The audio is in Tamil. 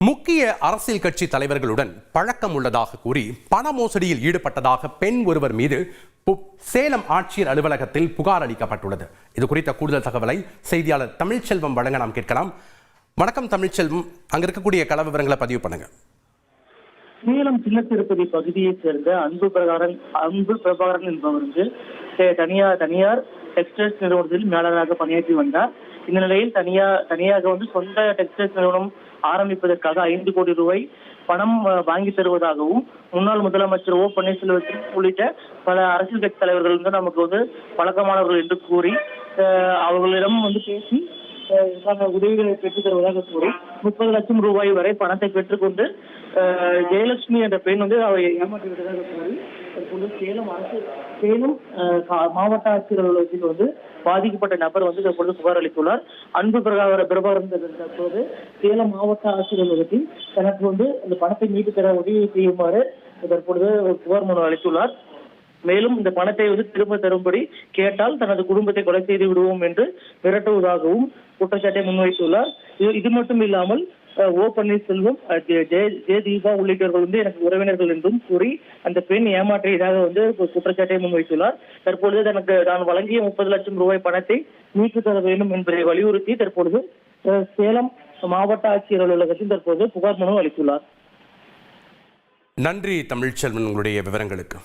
முக்கிய அரசியல் கட்சி தலைவர்களுடன் பழக்கம் உள்ளதாக கூறி பண மோசடியில் ஈடுபட்டதாக பெண் ஒருவர் மீது சேலம் ஆட்சியர் அலுவலகத்தில் புகார் அளிக்கப்பட்டுள்ளது. இது குறித்த கூடுதல் தகவலை செய்தியாளர் தமிழ்ச்செல்வம் வழங்க நாம் கேட்கலாம். வணக்கம் தமிழ்ச்செல்வம், அங்க இருக்கக்கூடிய கள விவரங்களை பதிவு பண்ணுங்க. சேலம் சின்ன திருப்பதி பகுதியைச் சேர்ந்த அன்பு பிரபாகரன் என்பவருக்கு தனியார் டெக்ஸ்டைல்ஸ் நிறுவனத்தில் மேலாளராக பணியாற்றி வந்தார். இந்த நிலையில் தனியாக சொந்த டெக்ஸ்டைல்ஸ் நிறுவனம் ஆரம்பிப்பதற்காக 5 கோடி ரூபாய் பணம் வாங்கி தருவதாகவும் முன்னாள் முதலமைச்சர் ஓ பன்னீர்செல்வம் உள்ளிட்ட பல அரசியல் கட்சி தலைவர்கள் நமக்கு பழக்கமானவர்கள் என்று கூறி அவர்களிடம் பேசி உதவிகளை பெற்றுத் தருவதாக கூறி 30 லட்சம் ரூபாய் வரை பணத்தை பெற்றுக்கொண்டு ஜெயலட்சுமி என்ற பெண் அவரை ஏமாற்றி விட்டதாக கூறி சேலம் மாவட்ட ஆட்சியர் அலுவலகத்தில் பாதிக்கப்பட்ட நபர் தற்பொழுது புகார் அளித்துள்ளார். அன்பு பிரபாகரன் தற்போது சேலம் மாவட்ட ஆட்சியர் அலுவலகத்தில் தனக்கு அந்த பணத்தை மீட்டு தர உதவி செய்யுமாறு தற்பொழுது புகார் மனு அளித்துள்ளார். மேலும் இந்த பணத்தை திரும்ப தரும்படி கேட்டால் தனது குடும்பத்தை கொலை செய்து விடுவோம் என்று மிரட்டுவதாகவும் குற்றச்சாட்டை முன்வைத்துள்ளார். இது மட்டும் இல்லாமல் ஓ பன்னீர்செல்வம், ஜெயதீபா உள்ளிட்டவர்கள் எனக்கு உறவினர்கள் என்றும் கூறி அந்த பெண் ஏமாற்றியதாக குற்றச்சாட்டை முன்வைத்துள்ளார். தற்பொழுது தான் வழங்கிய 30 லட்சம் ரூபாய் பணத்தை மீட்டு தர வேண்டும் என்பதை வலியுறுத்தி தற்பொழுது சேலம் மாவட்ட ஆட்சியர் அலுவலகத்தில் தற்போது புகார் மனு அளித்துள்ளார். நன்றி தமிழ்ச்செல்வன், உங்களுடைய விவரங்களுக்கு.